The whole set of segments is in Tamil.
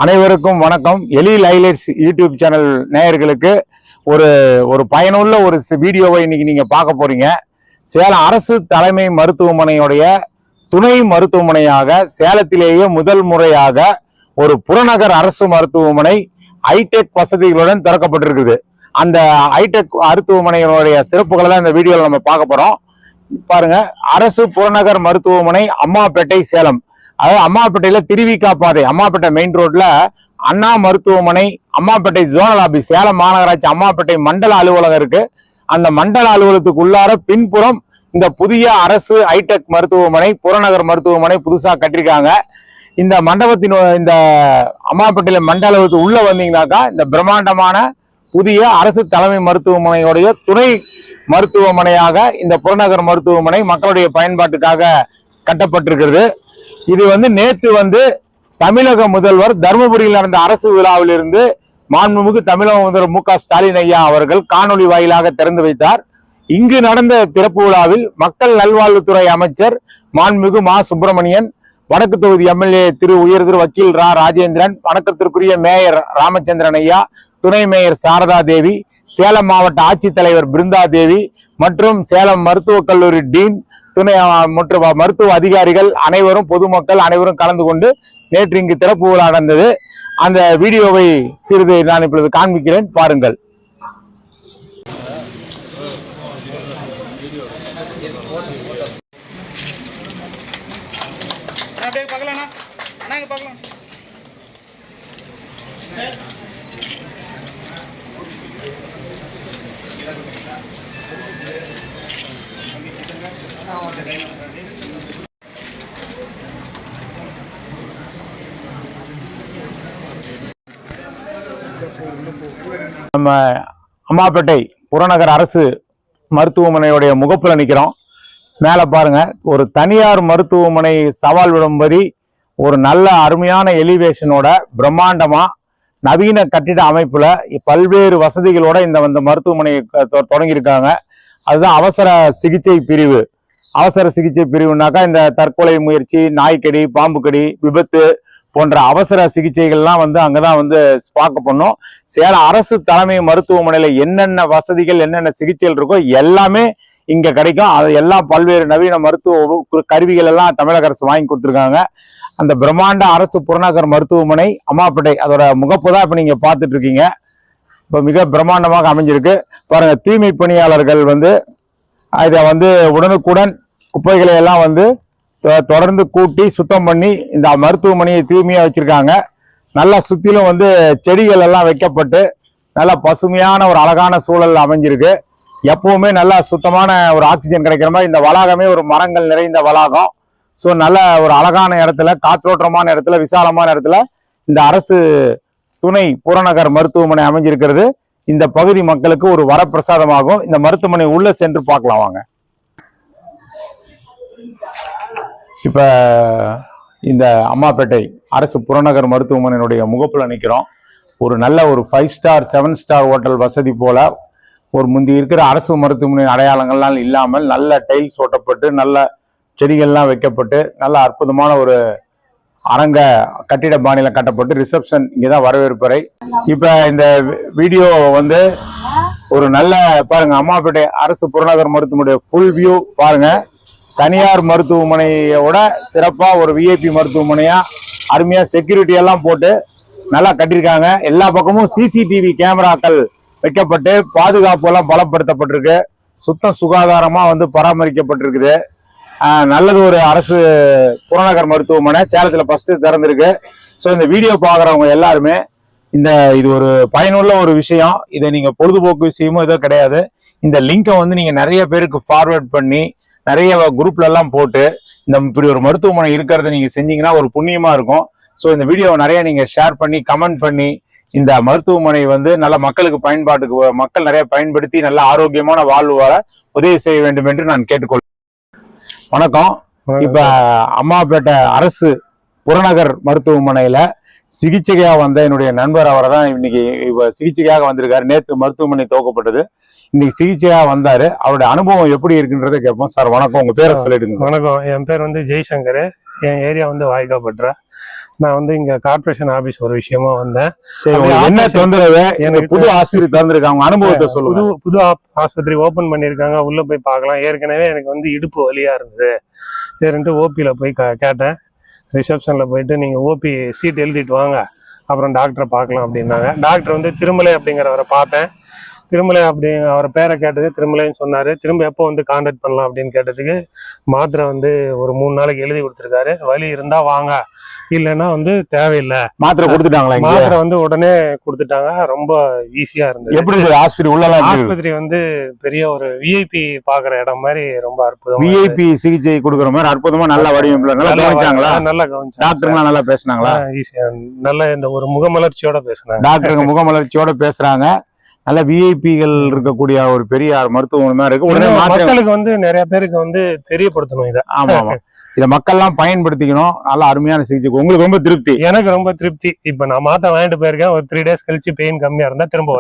அனைவருக்கும் வணக்கம். எலில் ஹைலைட்ஸ் யூடியூப் சேனல் நேயர்களுக்கு ஒரு பயனுள்ள ஒரு வீடியோவை இன்னைக்கு நீங்க பார்க்க போறீங்க. சேலம் அரசு தலைமை மருத்துவமனையுடைய துணை மருத்துவமனையாக சேலத்திலேயே முதல் முறையாக ஒரு புறநகர் அரசு மருத்துவமனை ஹைடெக் வசதிகளுடன் திறக்கப்பட்டிருக்குது. அந்த ஹைடெக் மருத்துவமனையினுடைய சிறப்புகளை தான் இந்த வீடியோவில் நம்ம பார்க்க போறோம். பாருங்க, அரசு புறநகர் மருத்துவமனை அம்மாப்பேட்டை சேலம். அதாவது அம்மாப்பேட்டையில திருவிக்கா பாதை, அம்மாப்பேட்டை மெயின் ரோட்ல அண்ணா மருத்துவமனை, அம்மாப்பேட்டை ஜோனல் ஆபீஸ், சேலம் மாநகராட்சி அம்மாப்பேட்டை மண்டல அலுவலகம் இருக்கு. அந்த மண்டல அலுவலகத்துக்கு உள்ளார பின்புறம் இந்த புதிய அரசு ஹைடெக் மருத்துவமனை புறநகர் மருத்துவமனை புதுசா கட்டிருக்காங்க. இந்த மண்டபத்தின் இந்த அம்மாப்பேட்டையில மண்டலத்துக்கு உள்ள வந்தீங்கன்னாக்கா இந்த பிரம்மாண்டமான புதிய அரசு தலைமை மருத்துவமனையுடைய துணை மருத்துவமனையாக இந்த புறநகர் மருத்துவமனை மக்களுடைய பயன்பாட்டுக்காக கட்டப்பட்டிருக்கிறது. இது நேற்று தமிழக முதல்வர் தருமபுரியில் நடந்த அரசு விழாவில் இருந்து மாண்புமிகு தமிழக முதல்வர் மு.க. ஸ்டாலின் ஐயா அவர்கள் காணொலி வாயிலாக திறந்து வைத்தார். இங்கு நடந்த திறப்பு விழாவில் மக்கள் நல்வாழ்வுத்துறை அமைச்சர் மாண்புமிகு மா. சுப்பிரமணியன், வடக்கு தொகுதி எம்எல்ஏ உயர் திரு வக்கீல் ரா. ராஜேந்திரன், வணக்கத்திற்குரிய மேயர் ராமச்சந்திரன் ஐயா, துணை மேயர் சாரதா தேவி, சேலம் மாவட்ட ஆட்சித்தலைவர் பிருந்தா தேவி மற்றும் சேலம் மருத்துவக் கல்லூரி டீன், துணை மற்றும் மருத்துவ அதிகாரிகள் அனைவரும், பொதுமக்கள் அனைவரும் கலந்து கொண்டு நேற்று இங்கு திறப்பு விழா நடந்தது. அந்த வீடியோவை சிறிது நான் இப்பொழுது காண்பிக்கிறேன், பாருங்கள். நம்ம அம்மாப்பேட்டை புறநகர் அரசு மருத்துவமனையுடைய முகப்புல நிக்கிறோம். மேல பாருங்க, ஒரு தனியார் மருத்துவமனை சவால் விடும்படி ஒரு நல்ல அருமையான எலிவேஷனோட பிரம்மாண்டமா நவீன கட்டிட அமைப்புல பல்வேறு வசதிகளோட இந்த மருத்துவமனை தொடங்கியிருக்காங்க. அதுதான் அவசர சிகிச்சை பிரிவு. அவசர சிகிச்சை பிரிவுனாக்கா இந்த தற்கொலை முயற்சி, நாய்க்கடி, பாம்புக்கடி, விபத்து போன்ற அவசர சிகிச்சைகள்லாம் அங்கதான் பார்க்க போனோம். சேலம் அரசு தலைமை மருத்துவமனையில என்னென்ன வசதிகள், என்னென்ன சிகிச்சைகள் இருக்கோ எல்லாமே இங்க கிடைக்கும். அது எல்லாம் பல்வேறு நவீன மருத்துவ கருவிகள் எல்லாம் தமிழக அரசு வாங்கி கொடுத்துருக்காங்க. அந்த பிரம்மாண்ட அரசு புறநகர் மருத்துவமனை அம்மாப்பேட்டை, அதோட முகப்பு தான் இப்ப நீங்க பார்த்துட்டு இருக்கீங்க. இப்ப மிக பிரம்மாண்டமாக அமைஞ்சிருக்கு. பாருங்க, தூய்மை பணியாளர்கள் இதை உடனுக்குடன் குப்பைகளை எல்லாம் தொடர்ந்து கூட்டி சுத்தம் பண்ணி இந்த மருத்துவமனையை தூய்மையா வச்சிருக்காங்க. நல்லா சுத்திலும் செடிகள் எல்லாம் வைக்கப்பட்டு நல்லா பசுமையான ஒரு அழகான சூழல் அமைஞ்சிருக்கு. எப்பவுமே நல்லா சுத்தமான ஒரு ஆக்சிஜன் கிடைக்கிற மாதிரி இந்த வளாகமே ஒரு மரங்கள் நிறைந்த வளாகம். ஸோ நல்ல ஒரு அழகான இடத்துல, காற்றோட்டமான இடத்துல, விசாலமான இடத்துல இந்த அரசு துணை புறநகர் மருத்துவமனை அமைஞ்சிருக்கிறது. இந்த பகுதி மக்களுக்கு ஒரு வரப்பிரசாதமாகும். இந்த மருத்துவமனை உள்ள சென்று பார்க்கலாம் வாங்க. இப்ப இந்த அம்மாப்பேட்டை அரசு புறநகர் மருத்துவமனையினுடைய முகப்புல நிற்கிறோம். ஒரு நல்ல ஒரு 5 ஸ்டார் 7 ஸ்டார் ஹோட்டல் வசதி போல ஒரு முந்தி இருக்கிற அரசு மருத்துவமனை அடையாளங்கள்லாம் இல்லாமல் நல்ல டைல்ஸ் ஓட்டப்பட்டு நல்ல செடிகள்லாம் வைக்கப்பட்டு நல்ல அற்புதமான ஒரு அரங்க கட்டிட பாணியில கட்டப்பட்டு ரிசப்ஷன் இங்கதான் வரவேற்பறை. இப்ப இந்த வீடியோ ஒரு நல்ல பாருங்க, அம்மாப்பேட்டை அரசு புறநகர் மருத்துவமனை ஃபுல் வியூ பாருங்க. தனியார் மருத்துவமனையோட சிறப்பா ஒரு விஐபி மருத்துவமனையா அருமையா செக்யூரிட்டி எல்லாம் போட்டு நல்லா கட்டியிருக்காங்க. எல்லா பக்கமும் சிசிடிவி கேமராக்கள் வைக்கப்பட்டு பாதுகாப்பு எல்லாம் பலப்படுத்தப்பட்டிருக்கு. சுத்தம் சுகாதாரமா பராமரிக்கப்பட்டிருக்குது. நல்லது ஒரு அரசு புறநகர் மருத்துவமனை சேலத்துல ஃபர்ஸ்ட் திறந்திருக்கு. ஸோ இந்த வீடியோ பாக்குறவங்க எல்லாருமே இது ஒரு பயனுள்ள ஒரு விஷயம். இதை நீங்க பொழுதுபோக்கு விஷயமும் எதுவும் கிடையாது. இந்த லிங்கை நீங்க நிறைய பேருக்கு ஃபார்வர்ட் பண்ணி நிறைய குரூப்ல எல்லாம் போட்டு இப்படி ஒரு மருத்துவமனை இருக்கிறத நீங்க செஞ்சீங்கன்னா ஒரு புண்ணியமா இருக்கும். ஸோ இந்த வீடியோவை நிறைய நீங்க ஷேர் பண்ணி கமெண்ட் பண்ணி இந்த மருத்துவமனை நல்ல மக்களுக்கு பயன்பாட்டுக்கு, மக்கள் நிறைய பயன்படுத்தி நல்ல ஆரோக்கியமான வாழ்வு வாழ உதவி செய்ய வேண்டும் என்று நான் கேட்டுக்கொள்கிறேன். வணக்கம். இப்ப அம்மாப்பேட்டை அரசு புறநகர் மருத்துவமனையில சிகிச்சைக்காக என்னுடைய நண்பர் அவரை தான் இன்னைக்கு சிகிச்சைக்காக வந்திருக்காரு. நேற்று மருத்துவமனை துவக்கப்பட்டது, இன்னைக்கு சிகிச்சையாக வந்தாரு. அவருடைய அனுபவம் எப்படி இருக்குன்றதை கேட்போம். சார் வணக்கம், உங்க பேரை சொல்லிடுங்க. வணக்கம், என் பேர் ஜெய்சங்கர். என் ஏரியா வாய்க்காப்பற்ற. நான் வந்து இங்க கார்பரேஷன் ஆபீஸ் ஒரு விஷயமா வந்தேன். சரி, என்ன தொந்தரவு? எனக்கு புது ஆஸ்பத்திரி திறந்திருக்காங்க, அனுபவத்தை சொல்லுங்க. புது ஆஸ்பத்திரி ஓபன் பண்ணிருக்காங்க, உள்ள போய் பார்க்கலாம். ஏற்கனவே எனக்கு வந்து இடுப்பு வலியா இருந்தது. சரின்ட்டு ஓபியில போய் கேட்டேன். ரிசப்ஷன்ல போயிட்டு நீங்க ஓபி சீட் எழுதிட்டு வாங்க, அப்புறம் டாக்டரை பார்க்கலாம் அப்படின்னாங்க. டாக்டர் வந்து திருமலை அப்படிங்கிறவரை பார்த்தேன். திருமலை அவர் பேரை கேட்டது திருமலைன்னு சொன்னாரு. திரும்ப எப்போ வந்து கான்டாக்ட் பண்ணலாம் அப்படின்னு கேட்டதுக்கு மாத்திரை வந்து ஒரு 3 நாளைக்கு எழுதி கொடுத்துருக்காரு. வலி இருந்தா வாங்க, இல்லைன்னா வந்து தேவையில்லை. மாத்திரை கொடுத்துட்டாங்களா? மாத்திரை வந்து உடனே கொடுத்துட்டாங்க. ரொம்ப ஈஸியா இருந்தது. எப்படி ஆஸ்பத்திரி உள்ள? ஆஸ்பத்திரி வந்து பெரிய ஒரு விஐபி பாக்குற இடம் மாதிரி ரொம்ப அற்புதம். விஐபி சிகிச்சை கொடுக்குற மாதிரி அற்புதமா நல்ல வடிவமைப்புல நல்லா கவனிச்சாங்களா? நல்லா கவனிச்சாங்க. டாக்டருங்க நல்லா பேசுனாங்களா? ஈஸியா நல்ல இந்த ஒரு முகமலர்ச்சியோட பேசுனாங்க. டாக்டருங்க முகமலர்ச்சியோட பேசுறாங்க. நல்ல விஐபிகள் இருக்கக்கூடிய ஒரு பெரிய மருத்துவமனை இருக்கு. உடனே மக்களுக்கு வந்து நிறைய பேருக்கு வந்து தெரியப்படுத்தணும் இதை. ஆமா ஆமா, இதை மக்கள்லாம் பயன்படுத்திக்கணும். நல்ல அருமையான சிகிச்சை. உங்களுக்கு ரொம்ப திருப்தி? எனக்கு ரொம்ப திருப்தி. இப்ப நான் மாத்த வாங்கிட்டு போயிருக்கேன். ஒரு 3 டேஸ் கழிச்சு பெயின் கம்மியா இருந்தா திரும்ப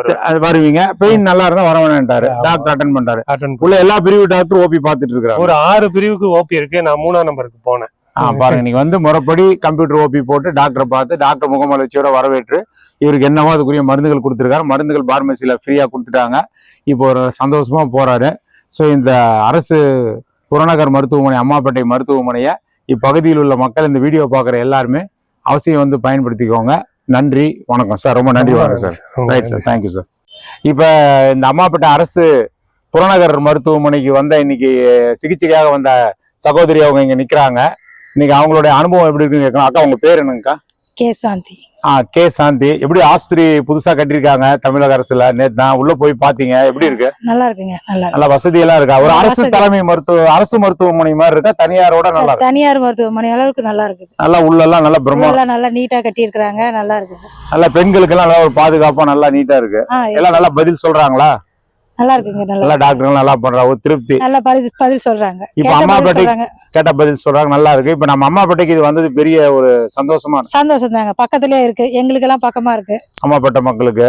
வருவீங்க. பெயின் நல்லா இருந்தா வர வேணான்ட்டாரு டாக்டர். அட்டன் பண்றாரு. உள்ள எல்லா பிரிவு டாக்டர் ஓபி பாத்துட்டு இருக்காரு. ஒரு 6 பிரிவுக்கு ஓபி இருக்கு. நான் 3ஆம் நம்பருக்கு போனேன். பாருங்க, நீங்க வந்து முறைப்படி கம்ப்யூட்டர் ஓபி போட்டு டாக்டரை பார்த்து டாக்டர் முகமலர்ச்சியோட வரவேற்று இவருக்கு என்னவோ அதுக்குரிய மருந்துகள் கொடுத்துருக்காரு. மருந்துகள் பார்மசியில ஃப்ரீயா கொடுத்துட்டாங்க. இப்போ ஒரு சந்தோஷமா போறாரு. ஸோ இந்த அரசு புறநகர் மருத்துவமனை, அம்மாப்பேட்டை மருத்துவமனையை இப்பகுதியில் உள்ள மக்கள் இந்த வீடியோ பார்க்குற எல்லாருமே அவசியம் வந்து பயன்படுத்திக்கோங்க. நன்றி, வணக்கம் சார். ரொம்ப நன்றி. வணக்கம் sir. Right sir, thank you sir. இப்போ இந்த அம்மாப்பேட்டை அரசு புறநகர் மருத்துவமனைக்கு வந்த இன்னைக்கு சிகிச்சைக்காக வந்த சகோதரி அவங்க இங்க நிக்கிறாங்க. இன்னைக்கு அவங்களுடைய அனுபவம் எப்படி இருக்குன்னு கேட்கணும். அக்கா, உங்க பேர் என்னங்கக்கா? கே சாந்தி. கே சாந்தி. எப்படி ஆஸ்பத்திரி புதுசா கட்டிருக்காங்க தமிழக அரசுல? நேத்து நான் உள்ள போய் பாத்தீங்க, எப்படி இருக்கு? நல்லா இருக்குங்க. நல்லா வசதி எல்லாம் இருக்கா? ஒரு அரசு தலைமை அரசு மருத்துவமனை மாதிரி இருக்கா? தனியாரோட நல்லா இருக்கு? தனியார் மருத்துவமனை அளவுக்கு நல்லா இருக்கு. நல்லா உள்ளெல்லாம் நல்லா பிரம்மாண்டம், நல்லா நீட்டா கட்டி இருக்காங்க. நல்லா இருக்கு. நல்லா பெண்களுக்கு எல்லாம் நல்லா ஒரு பாதுகாப்பா நல்லா நீட்டா இருக்கு. எல்லாம் நல்லா பதில் சொல்றாங்களா? நல்லா இருக்குங்க. நல்லா டாக்டர் நல்லா பண்றாங்க. ஒரு திருப்தி. நல்லா பதில் சொல்றாங்க. இப்ப அம்மாப்பேட்டை கேட்ட பதில் சொல்றாங்க. நல்லா இருக்கு. இப்ப நம்ம அம்மாப்பேட்டைக்கு இது வந்தது பெரிய ஒரு சந்தோஷம் தாங்க. பக்கத்திலே இருக்கு. எங்களுக்கு எல்லாம் பக்கமா இருக்கு. அம்மாப்பேட்டை மக்களுக்கு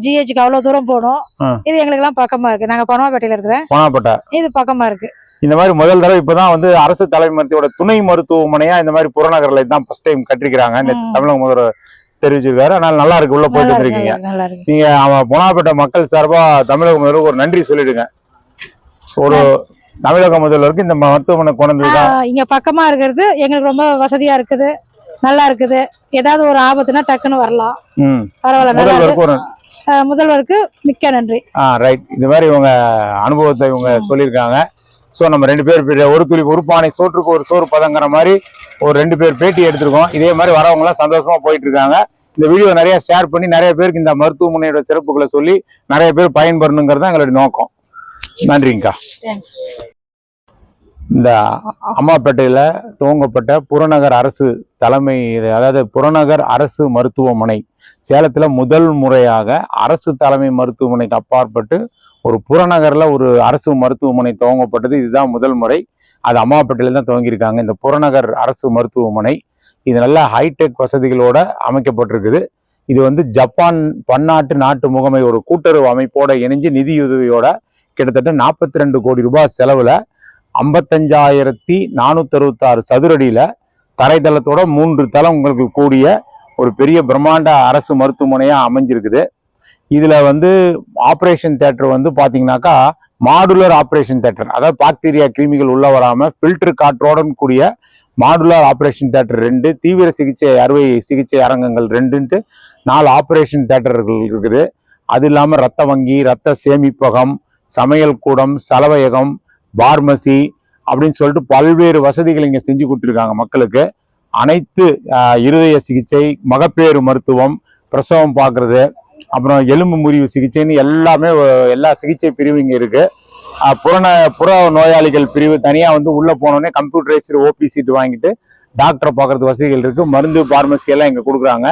ஜிஹெச்சுக்கு அவ்வளவு தூரம் போனோம். இது எங்களுக்கு எல்லாம் பக்கமா இருக்கு. நாங்க பனவாப்பேட்டையில இருக்கிறேன். பனவாப்பேட்டை இது பக்கமா இருக்கு. இந்த மாதிரி முதல் தடவை இப்பதான் வந்து அரசு தலைமை மருத்துவ துணை மருத்துவமனையா இந்த மாதிரி புறநகர்ல தான் ஃபர்ஸ்ட் டைம் கட்டிருக்கிறாங்க. தமிழக முதல்வர் தெரிவிச்சிருக்காரு. அதனால நல்லா இருக்கு. உள்ள போயிட்டு வந்திருக்கீங்க. நீங்க பொனாப்பேட்டை மக்கள் சார்பா தமிழக முதல்வருக்கு ஒரு நன்றி சொல்லிடுங்க. ஒரு தமிழக முதல்வருக்கு இந்த மருத்துவமனை கொண்டதுதான் இங்க பக்கமா இருக்கிறது எங்களுக்கு ரொம்ப வசதியா இருக்குது. நல்லா இருக்குது. ஏதாவது ஒரு ஆபத்துனா டக்குன்னு வரலாம். பரவாயில்ல. முதல்வருக்கு மிக்க நன்றி. ரைட். இந்த மாதிரி இவங்க அனுபவத்தை இவங்க சொல்லியிருக்காங்க. ஸோ நம்ம 2 பேர் ஒரு துளி ஒரு பானை சோற்றுக்கு ஒரு சோறு பதங்கிற மாதிரி ஒரு 2 பேர் பேட்டி எடுத்திருக்கோம். இதே மாதிரி வரவங்களாம் சந்தோஷமா போயிட்டு இருக்காங்க. இந்த வீடியோ நிறைய ஷேர் பண்ணி நிறைய பேருக்கு இந்த மருத்துவமனையோட சிறப்புகளை சொல்லி நிறைய பேர் பயன்பெறணுங்கிறது தான் எங்களுடைய நோக்கம். நன்றிங்கக்கா. இந்த அம்மாப்பேட்டையில துவங்கப்பட்ட புறநகர் அரசு தலைமை, அதாவது புறநகர் அரசு மருத்துவமனை சேலத்துல முதல் முறையாக அரசு தலைமை மருத்துவமனைக்கு அப்பாற்பட்டு ஒரு புறநகர்ல ஒரு அரசு மருத்துவமனை துவங்கப்பட்டது. இதுதான் முதல் முறை. அது அம்மாப்பேட்டையில தான் துவங்கியிருக்காங்க இந்த புறநகர் அரசு மருத்துவமனை. இது நல்ல ஹைடெக் வசதிகளோட அமைக்கப்பட்டிருக்குது. இது வந்து ஜப்பான் பன்னாட்டு நாட்டு முகமை ஒரு கூட்டுறவு அமைப்போட இணைஞ்சு நிதியுதவியோட கிட்டத்தட்ட 42 கோடி ரூபாய் செலவுல 55,466 சதுரடியில தரைதளத்தோட 3 தளங்களுக்கு கூடிய ஒரு பெரிய பிரம்மாண்ட அரசு மருத்துவமனையா அமைஞ்சிருக்குது. இதுல வந்து ஆப்ரேஷன் தியேட்டர் வந்து பாத்தீங்கன்னாக்கா மாடுலர் ஆப்ரேஷன் தியேட்டர், அதாவது பாக்டீரியா கிருமிகள் உள்ள வராம ஃபில்டர் காற்றோட கூடிய மாடுலர் ஆப்ரேஷன் தியேட்டர் 2, தீவிர சிகிச்சை அறுவை சிகிச்சை அரங்கங்கள் 2ன்ட்டு 4 ஆப்ரேஷன் தியேட்டர்கள் இருக்குது. அது இல்லாம ரத்த வங்கி, ரத்த சேமிப்பகம், சமையல் கூடம், சலவையகம், பார்மசி அப்படின்னு சொல்லிட்டு பல்வேறு வசதிகள் இங்க செஞ்சு கொடுத்துருக்காங்க மக்களுக்கு. அனைத்து இருதய சிகிச்சை, மகப்பேறு மருத்துவம், பிரசவம் பார்க்கறது, அப்புறம் எலும்பு முறிவு சிகிச்சைன்னு எல்லாமே எல்லா சிகிச்சை பிரிவு இங்க இருக்கு. புற நோயாளிகள் பிரிவு தனியா வந்து உள்ள போனோடனே கம்ப்யூட்டரைஸ்டு ஓபி சீட்டு வாங்கிட்டு டாக்டரை பார்க்கறது வசதிகள் இருக்கு. மருந்து பார்மசி எல்லாம் இங்க கொடுக்குறாங்க.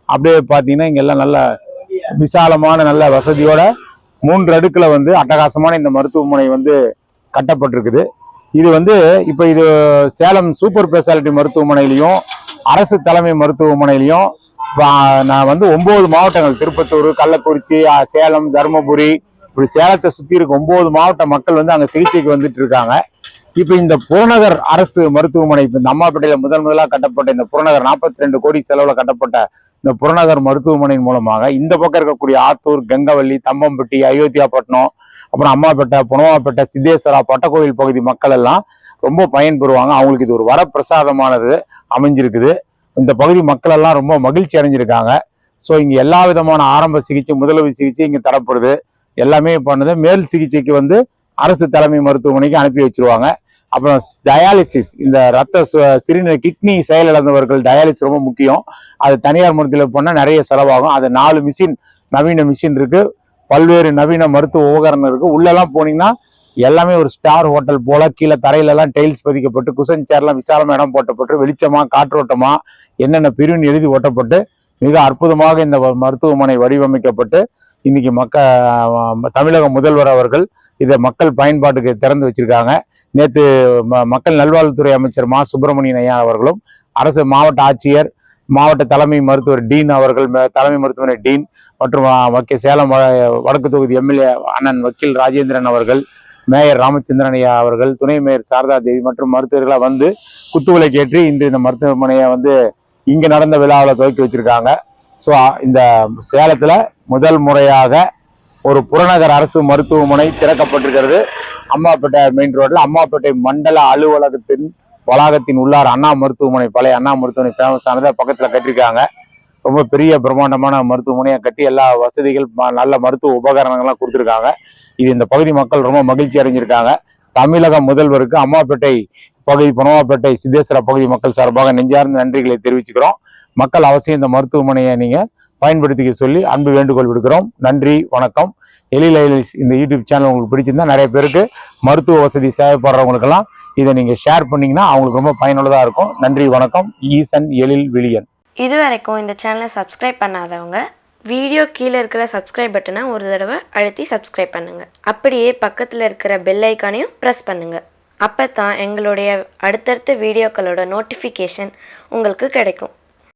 அப்படியே பார்த்தீங்கன்னா இங்க எல்லாம் நல்ல விசாலமான நல்ல வசதியோட 3 அடுக்குல வந்து அட்டகாசமான இந்த மருத்துவமனை வந்து கட்டப்பட்டிருக்குது. இது வந்து இப்ப இது சேலம் சூப்பர் ஸ்பெஷாலிட்டி மருத்துவமனையிலையும் அரசு தலைமை மருத்துவமனையிலையும் நான் வந்து 9 மாவட்டங்கள், திருப்பத்தூர், கள்ளக்குறிச்சி, சேலம், தருமபுரி, இப்படி சேலத்தை சுத்தி இருக்க 9 மாவட்ட மக்கள் வந்து அங்க சிகிச்சைக்கு வந்துட்டு இருக்காங்க. இப்ப இந்த புறநகர் அரசு மருத்துவமனை, இப்ப இந்த அம்மாப்பேட்டையில முதலாக கட்டப்பட்ட இந்த புறநகர் 42 கோடி செலவுல கட்டப்பட்ட இந்த புறநகர் மருத்துவமனையின் மூலமாக இந்த பக்கம் இருக்கக்கூடிய ஆத்தூர், கங்கவள்ளி, தம்பம்பட்டி, அயோத்தியாப்பட்டினம், அப்புறம் அம்மாப்பேட்டை, புனவாப்பேட்டை, சித்தேஸ்வரா, பட்டக்கோவில் பகுதி மக்கள் எல்லாம் ரொம்ப பயன்பெறுவாங்க. அவங்களுக்கு இது ஒரு வரப்பிரசாதமானது அமைஞ்சிருக்குது. இந்த பகுதி மக்கள் எல்லாம் ரொம்ப மகிழ்ச்சி அடைஞ்சிருக்காங்க. ஸோ இங்க எல்லா விதமான ஆரம்ப சிகிச்சை, முதலுதவி சிகிச்சை இங்க தரப்படுது. எல்லாமே பண்ணுது. மேல் சிகிச்சைக்கு வந்து அரசு தலைமை மருத்துவமனைக்கு அனுப்பி வச்சிருவாங்க. அப்புறம் டயாலிசிஸ், இந்த ரத்த சிறுநீர் கிட்னி செயலிழந்தவர்கள் டயாலிசிஸ் ரொம்ப முக்கியம். அது தனியார் மருத்துவத்தில் பண்ணால் நிறைய செலவாகும். அது 4 மிஷின், நவீன மிஷின் இருக்கு, பல்வேறு நவீன மருத்துவ உபகரணம் இருக்கு. உள்ளெல்லாம் போனீங்கன்னா எல்லாமே ஒரு ஸ்டார் ஹோட்டல் போல, கீழே தரையிலெல்லாம் டைல்ஸ் பதிக்கப்பட்டு, குஷன் சேர்லாம் விசாலமாக இடம் போட்டப்பட்டு, வெளிச்சமா காற்றோட்டமா என்னென்ன பிரிவுன்னு எழுதி ஓட்டப்பட்டு மிக அற்புதமாக இந்த மருத்துவமனை வடிவமைக்கப்பட்டு இன்னைக்கு தமிழக முதல்வர் அவர்கள் இதை மக்கள் பயன்பாட்டுக்கு திறந்து வச்சிருக்காங்க. நேற்று மக்கள் நல்வாழ்வுத்துறை அமைச்சர் மா சுப்பிரமணியன் ஐயா அவர்களும், அரசு மாவட்ட ஆட்சியர், மாவட்ட தலைமை மருத்துவர் டீன் அவர்கள், தலைமை மருத்துவமனை டீன் மற்றும் சேலம் வடக்கு தொகுதி எம்எல்ஏ அண்ணன் வக்கீல் ராஜேந்திரன் அவர்கள், மேயர் ராமச்சந்திரன் ஐயா அவர்கள், துணை மேயர் சாரதா தேவி மற்றும் மருத்துவர்களாக வந்து குத்துவிளக்கு ஏற்றி இன்று இந்த மருத்துவமனையை வந்து இங்க நடந்த விழாவில் துவக்கி வச்சிருக்காங்க. ஸோ இந்த சேலத்துல முதல் முறையாக ஒரு புறநகர் அரசு மருத்துவமனை திறக்கப்பட்டிருக்கிறது. அம்மாப்பேட்டை மெயின் ரோட்ல அம்மாப்பேட்டை மண்டல அலுவலகத்தின் வளாகத்தின் உள்ளார் அண்ணா மருத்துவமனை, பழைய அண்ணா மருத்துவமனை ஃபேமஸ் ஆனதை பக்கத்துல கட்டியிருக்காங்க. ரொம்ப பெரிய பிரம்மாண்டமான மருத்துவமனையை கட்டி எல்லா வசதிகள், நல்ல மருத்துவ உபகரணங்கள்லாம் கொடுத்துருக்காங்க. இது இந்த பகுதி மக்கள் ரொம்ப மகிழ்ச்சி அடைஞ்சிருக்காங்க. தமிழக முதல்வருக்கு அம்மாப்பேட்டை பகுதி, புனவாப்பேட்டை, சித்தேஸ்வரா பகுதி மக்கள் சார்பாக நெஞ்சார்ந்த நன்றிகளை தெரிவிச்சுக்கிறோம். மக்கள் அவசியம் இந்த மருத்துவமனையை நீங்க பயன்படுத்திக்க சொல்லி அன்பு வேண்டுகோள் விடுக்கிறோம். நன்றி, வணக்கம். எலிலைஸ் இந்த யூடியூப் சேனல் உங்களுக்கு பிடிச்சிருந்தா நிறைய பேருக்கு மருத்துவ வசதி தேவைப்படுறவங்களுக்கெல்லாம் இதை நீங்க ஷேர் பண்ணீங்கன்னா அவங்களுக்கு ரொம்ப பயனுள்ளதா இருக்கும். நன்றி, வணக்கம். ஈசன் எழில் விழியன். இது வரைக்கும் இந்த சேனலை சப்ஸ்கிரைப் பண்ணாதவங்க வீடியோ கீழே இருக்கிற சப்ஸ்கிரைப் பட்டனை ஒரு தடவை அழுத்தி சப்ஸ்கிரைப் பண்ணுங்க. அப்படியே பக்கத்தில் இருக்கிற பெல் ஐக்கானையும் ப்ரெஸ் பண்ணுங்க. அப்போ தான் எங்களுடைய அடுத்தடுத்த வீடியோக்களோட நோட்டிஃபிகேஷன் உங்களுக்கு கிடைக்கும்.